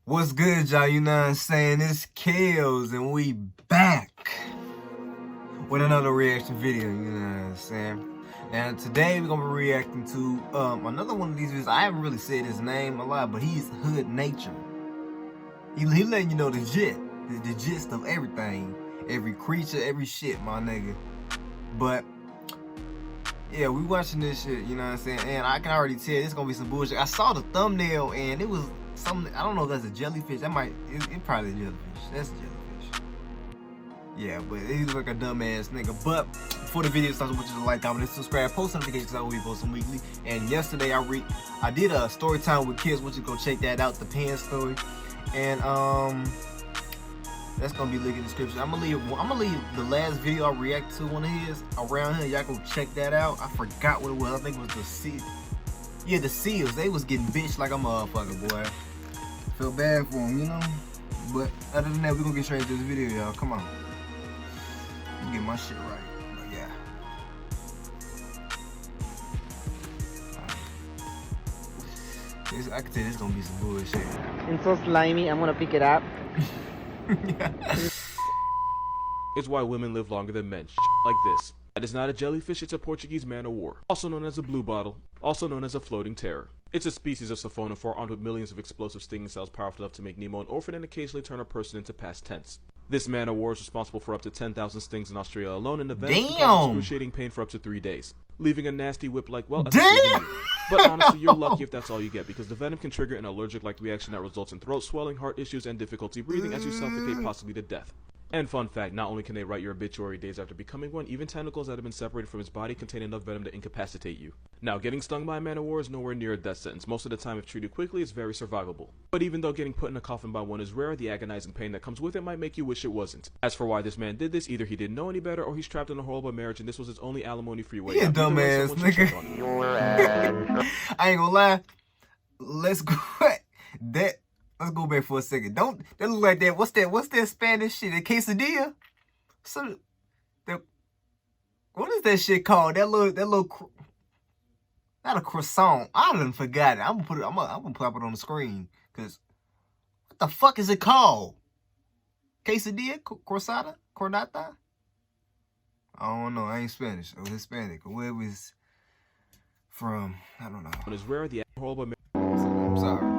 What's good, y'all? You know what I'm saying? It's Kills, and we back with another reaction video, you know what I'm saying? And today we're gonna be reacting to another one of these videos. I haven't really said his name a lot, but he's Hood Nature. He letting you know the gist of everything, every creature, every shit, my nigga. But yeah, we watching this shit, you know what I'm saying? And I can already tell it's gonna be some bullshit. I saw the thumbnail and it was something, I don't know if that's a jellyfish. That might, it probably a jellyfish. That's a jellyfish. Yeah, but he looks like a dumbass nigga. But before the video starts, I want you to like, comment, and subscribe, post notifications because I will be posting weekly. And yesterday I did a story time with kids. Want you to go check that out, the pen story. And that's gonna be linked in the description. I'm gonna leave the last video I reacted to one of his around here. Y'all go check that out. I forgot what it was. I think it was the Seals. Yeah, the Seals. They was getting bitched like a motherfucker, boy. Feel bad for them, you know. But other than that, we're gonna get straight into this video, y'all. Come on. Let me get my shit right. But yeah. I can tell this is gonna be some bullshit. It's so slimy, I'm gonna pick it up. It's why women live longer than men. Like this. That is not a jellyfish, it's a Portuguese man-o-war, also known as a blue bottle, also known as a floating terror. It's a species of siphonophore armed with millions of explosive stinging cells powerful enough to make Nemo an orphan and occasionally turn a person into past tense. This man-o-war is responsible for up to 10,000 stings in Australia alone, and the venom can cause excruciating pain for up to 3 days, leaving a nasty whip like, well, a souvenir. But honestly, you're lucky if that's all you get, because the venom can trigger an allergic-like reaction that results in throat swelling, heart issues, and difficulty breathing as you suffocate, possibly to death. And fun fact, not only can they write your obituary days after becoming one, even tentacles that have been separated from his body contain enough venom to incapacitate you. Now, getting stung by a man-o-war is nowhere near a death sentence. Most of the time, if treated quickly, it's very survivable. But even though getting put in a coffin by one is rare, the agonizing pain that comes with it might make you wish it wasn't. As for why this man did this, either he didn't know any better or he's trapped in a horrible marriage and this was his only alimony-free way. Yeah, dumbass nigga. I ain't gonna lie. Let's go. Let's go back for a second. That look like that. What's that Spanish shit? A quesadilla? What is that shit called? That little not a croissant. I done forgot it. I'm gonna pop it on the screen. Cause what the fuck is it called? Quesadilla? Croissanta? Cornata? I don't know. I ain't Spanish or Hispanic or where it was from. I don't know. When it's rare, the horrible. I'm sorry.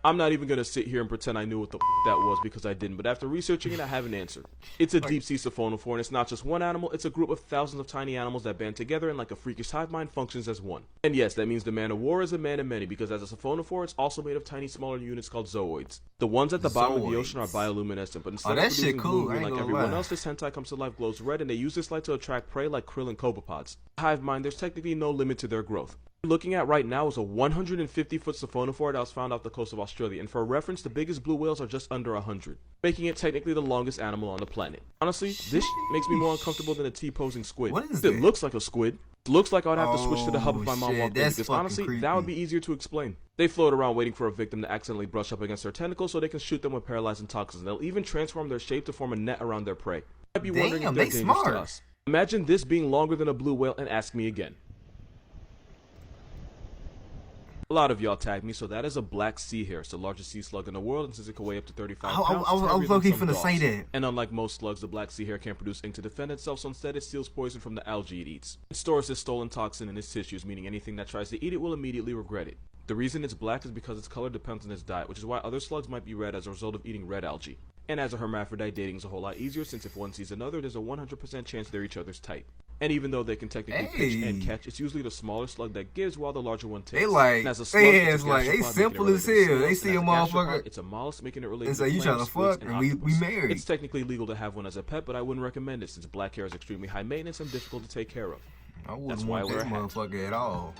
I'm not even going to sit here and pretend I knew what the that was because I didn't, but after researching it, I have an answer. It's a deep-sea siphonophore, and it's not just one animal, it's a group of thousands of tiny animals that band together and like a freakish hive mind functions as one. And yes, that means the man-o-war is a man of many, because as a siphonophore, it's also made of tiny smaller units called zooids. The ones at the bottom of the ocean are bioluminescent, but instead of producing blue green like everyone else, this hentai comes to life glows red, and they use this light to attract prey like krill and copepods. Hive mind, there's technically no limit to their growth. Looking at right now is a 150-foot siphonophore that was found off the coast of Australia, and for reference, the biggest blue whales are just under 100, making it technically the longest animal on the planet. Honestly, this makes me more uncomfortable than a T-posing squid. What is it? Looks like a squid. Looks like I'd have to switch to the hub if my mom walked in, because honestly, creepy. that would be easier to explain. They float around waiting for a victim to accidentally brush up against their tentacles so they can shoot them with paralyzing toxins. They'll even transform their shape to form a net around their prey. You might be wondering if they're dangerous to us. Imagine this being longer than a blue whale and ask me again. A lot of y'all tagged me, so that is a black sea hare. It's the largest sea slug in the world, and since it can weigh up to 35 pounds, I was lucky finna say that. And unlike most slugs, the black sea hare can't produce ink to defend itself, so instead it steals poison from the algae it eats. It stores this stolen toxin in its tissues, meaning anything that tries to eat it will immediately regret it. The reason it's black is because its color depends on its diet, which is why other slugs might be red as a result of eating red algae. And as a hermaphrodite, dating is a whole lot easier, since if one sees another, there's a 100% chance they're each other's type. And even though they can technically pitch and catch, it's usually the smaller slug that gives while the larger one takes. They like, they simple as hell. They see a motherfucker. It's a mollusk, making it related to you trying to fuck, and we married. It's technically legal to have one as a pet, but I wouldn't recommend it since black hair is extremely high maintenance and difficult to take care of. I wouldn't want this motherfucker at all.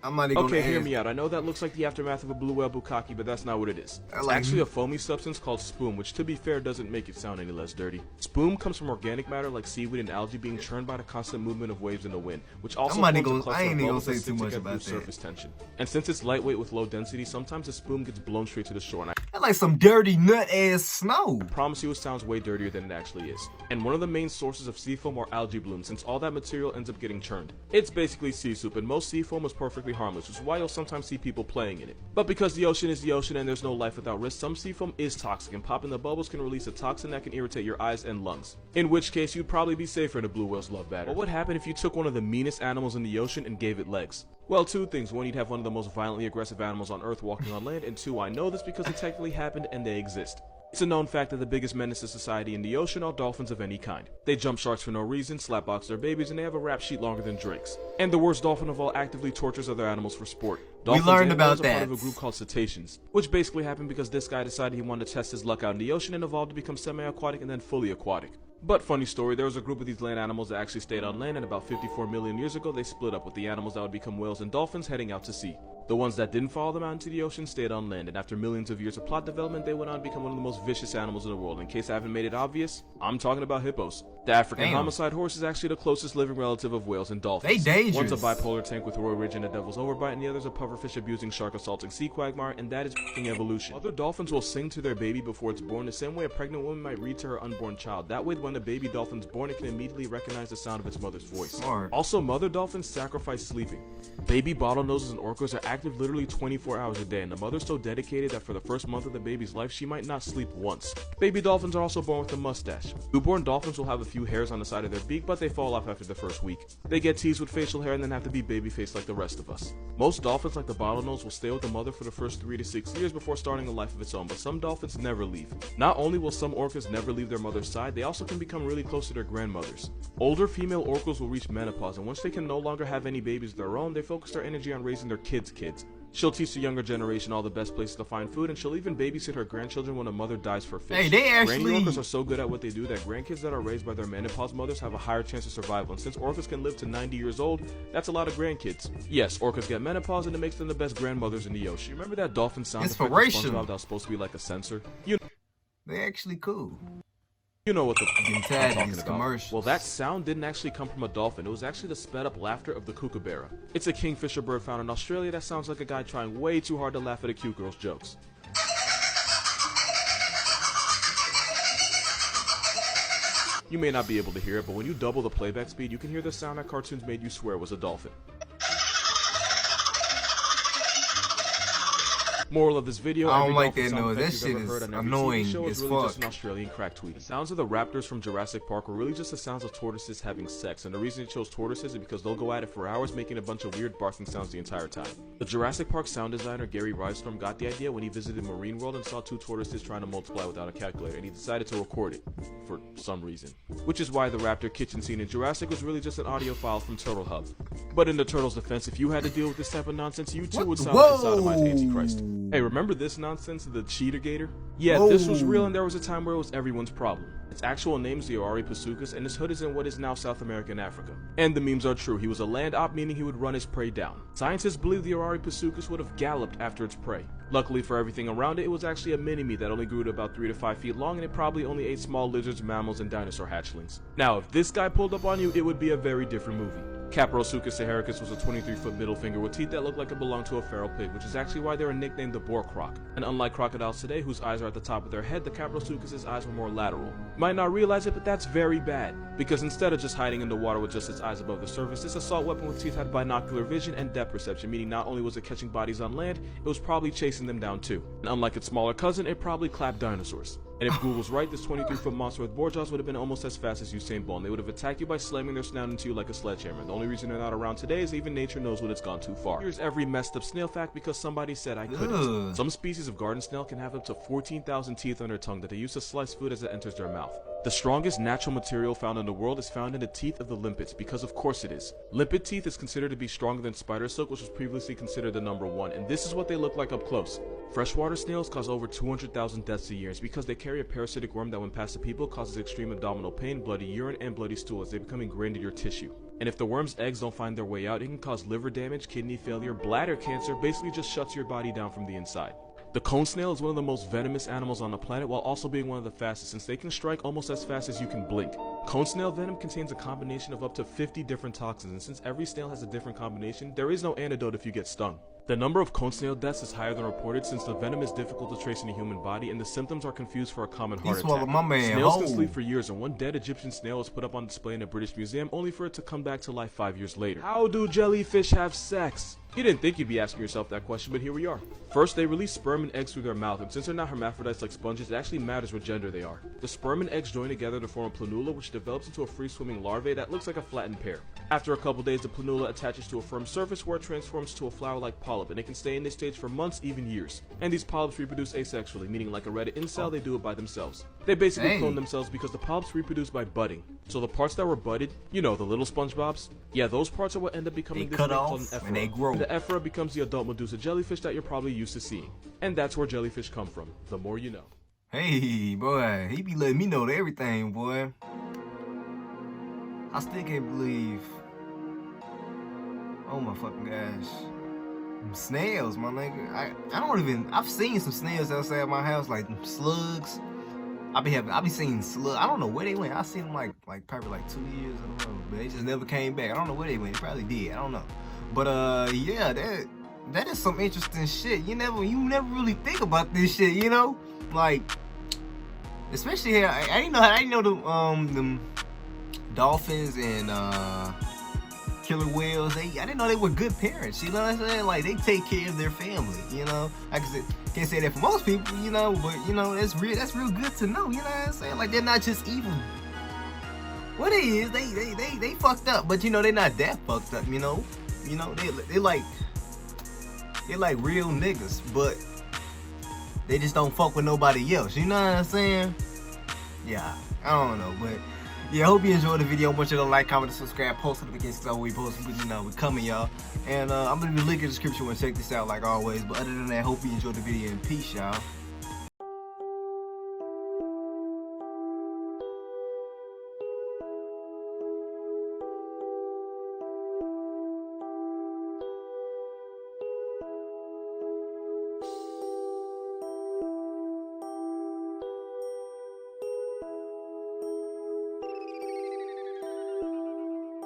I'm not even okay, hear me out. I know that looks like the aftermath of a blue whale bukkake, but that's not what it is. It's actually a foamy substance called spume, which to be fair doesn't make it sound any less dirty. Spume comes from organic matter like seaweed and algae being churned by the constant movement of waves in the wind, which also forms a cluster of bubbles that stick together through surface tension. And since it's lightweight with low density, sometimes the spume gets blown straight to the shore. And that's like some dirty nut ass snow. I promise you it sounds way dirtier than it actually is. And one of the main sources of seafoam are algae blooms, since all that material ends up getting churned. It's basically sea soup, and most seafoam is perfectly perfectly harmless, which is why you'll sometimes see people playing in it. But because the ocean is the ocean and there's no life without risk, some seafoam is toxic, and popping the bubbles can release a toxin that can irritate your eyes and lungs. In which case, you'd probably be safer in a blue whale's love battery. But what happened if you took one of the meanest animals in the ocean and gave it legs? Well, two things. One, you'd have one of the most violently aggressive animals on Earth walking on land, and two, I know this because it technically happened and they exist. It's a known fact that the biggest menace to society in the ocean are dolphins of any kind. They jump sharks for no reason, slapbox their babies, and they have a rap sheet longer than Drake's. And the worst dolphin of all actively tortures other animals for sport. Dolphins we learned about are that. part of a group called cetaceans, which basically happened because this guy decided he wanted to test his luck out in the ocean and evolved to become semi-aquatic and then fully aquatic. But funny story, there was a group of these land animals that actually stayed on land, and about 54 million years ago they split up, with the animals that would become whales and dolphins heading out to sea. The ones that didn't follow them out into the ocean stayed on land, and after millions of years of plot development, they went on to become one of the most vicious animals in the world. In case I haven't made it obvious, I'm talking about hippos. The African homicide horse is actually the closest living relative of whales and dolphins. They dangerous. One's a bipolar tank with Roy Ridge and a devil's overbite, and the other's a pufferfish abusing, shark assaulting sea quagmire, and that is f***ing evolution. Other dolphins will sing to their baby before it's born, the same way a pregnant woman might read to her unborn child. That way, when the baby dolphin's born, it can immediately recognize the sound of its mother's voice. Smart. Also, mother dolphins sacrifice sleeping. Baby bottlenoses and orcas are active literally 24 hours a day, and the mother's so dedicated that for the first month of the baby's life, she might not sleep once. Baby dolphins are also born with a mustache. Newborn dolphins will have a few hairs on the side of their beak, but they fall off after the first week. They get teased with facial hair and then have to be baby-faced like the rest of us. Most dolphins, like the bottlenose, will stay with the mother for the first 3 to 6 years before starting a life of its own, but some dolphins never leave. Not only will some orcas never leave their mother's side, they also can become really close to their grandmothers. Older female orcas will reach menopause, and once they can no longer have any babies of their own, they focus their energy on raising their kids' kids. She'll teach the younger generation all the best places to find food, and she'll even babysit her grandchildren when a mother dies for fish. Hey, they actually... Granny orcas are so good at what they do that grandkids that are raised by their menopause mothers have a higher chance of survival, and since orcas can live to 90 years old, that's a lot of grandkids. Yes, orcas get menopause, and it makes them the best grandmothers in the ocean. Remember that dolphin sound effect from SpongeBob that was supposed to be like a sensor? They actually cool. You know what the I'm talking about. Commercials. Well, that sound didn't actually come from a dolphin. It was actually the sped up laughter of the kookaburra. It's a kingfisher bird found in Australia that sounds like a guy trying way too hard to laugh at a cute girl's jokes. You may not be able to hear it, but when you double the playback speed, you can hear the sound that cartoons made you swear was a dolphin. Moral of this video, I don't every like dolphin that sound noise. effect That you've shit ever is heard on every annoying TV show is as really just fuck. an Australian crack tweet. The sounds of the raptors from Jurassic Park were really just the sounds of tortoises having sex, and the reason it chose tortoises is because they'll go at it for hours making a bunch of weird barking sounds the entire time. The Jurassic Park sound designer Gary Rydstrom got the idea when he visited Marine World and saw 2 tortoises trying to multiply without a calculator, and he decided to record it, for some reason. Which is why the raptor kitchen scene in Jurassic was really just an audio file from Turtle Hub. But in the Turtles' defense, if you had to deal with this type of nonsense, you too would sound like a sodomized Antichrist. Hey, remember this nonsense of the cheetah gator? Yeah, this was real, and there was a time where it was everyone's problem. Its actual name is the Orari pasuchus, and his hood is in what is now South America and Africa. And the memes are true. He was a land op, meaning he would run his prey down. Scientists believe the Orari pasuchus would have galloped after its prey. Luckily for everything around it, it was actually a mini-me that only grew to about 3 to 5 feet long, and it probably only ate small lizards, mammals, and dinosaur hatchlings. Now, if this guy pulled up on you, it would be a very different movie. Caprosuchus saharicus was a 23-foot middle finger with teeth that looked like it belonged to a feral pig, which is actually why they were nicknamed the boar croc. And unlike crocodiles today, whose eyes are at the top of their head, the Caprosuchus's eyes were more lateral. You might not realize it, but that's very bad, because instead of just hiding in the water with just its eyes above the surface, this assault weapon with teeth had binocular vision and depth perception, meaning not only was it catching bodies on land, it was probably chasing them down too. And unlike its smaller cousin, it probably clapped dinosaurs. And if Google's right, this 23-foot monster with boar jaws would have been almost as fast as Usain Bolt, and they would have attacked you by slamming their snout into you like a sledgehammer. The only reason they're not around today is even nature knows when it's gone too far. Here's every messed up snail fact because somebody said I couldn't. Some species of garden snail can have up to 14,000 teeth on their tongue that they use to slice food as it enters their mouth. The strongest natural material found in the world is found in the teeth of the limpets, because of course it is. Limpet teeth is considered to be stronger than spider silk, which was previously considered the #1, and this is what they look like up close. Freshwater snails cause over 200,000 deaths a year. It's because they carry a parasitic worm that when passed to people causes extreme abdominal pain, bloody urine, and bloody stool as they become ingrained in your tissue. And if the worm's eggs don't find their way out, it can cause liver damage, kidney failure, bladder cancer, basically just shuts your body down from the inside. The cone snail is one of the most venomous animals on the planet while also being one of the fastest, since they can strike almost as fast as you can blink. Cone snail venom contains a combination of up to 50 different toxins, and since every snail has a different combination, there is no antidote if you get stung. The number of cone snail deaths is higher than reported since the venom is difficult to trace in a human body and the symptoms are confused for a common heart attack. Snails can sleep for years, and one dead Egyptian snail was put up on display in a British museum only for it to come back to life 5 years later. How do jellyfish have sex? You didn't think you'd be asking yourself that question, but here we are. First, they release sperm and eggs through their mouth, and since they're not hermaphrodites like sponges, it actually matters what gender they are. The sperm and eggs join together to form a planula, which develops into a free-swimming larvae that looks like a flattened pear. After a couple days, the planula attaches to a firm surface where it transforms to a flower-like polyp, and it can stay in this stage for months, even years. And these polyps reproduce asexually, meaning like a Reddit incel, they do it by themselves. They basically clone themselves because the polyps reproduce by budding. So the parts that were budded, you know, the little SpongeBobs, yeah, those parts are what end up becoming this thing called an ephora. And they grow. The ephora becomes the adult Medusa jellyfish that you're probably used to seeing. And that's where jellyfish come from. The more you know. Hey, boy, he be letting me know everything, boy. I still can't believe. Oh my fucking gosh. Snails, my nigga. I don't even. I've seen some snails outside my house, like slugs. I be seeing slugs. I don't know where they went. I seen them like probably like 2 years in a row, but they just never came back. I don't know where they went. They probably did. I don't know. But yeah, that is some interesting shit. You never really think about this shit, you know? Like, especially here, I didn't know them dolphins and killer whales. I didn't know they were good parents. You know what I'm saying? Like, they take care of their family. You know, I can't say that for most people. You know, but you know that's real good to know. You know what I'm saying? Like, they're not just evil. What it is, they fucked up, but you know they're not that fucked up. You know, they like real niggas, but they just don't fuck with nobody else. You know what I'm saying? Yeah, I don't know, but yeah, I hope you enjoyed the video. I want you to like, comment, and subscribe, post notifications because we post, but you know, we're coming, y'all. And I'm gonna leave the link in the description when check this out like always. But other than that, hope you enjoyed the video and peace, y'all.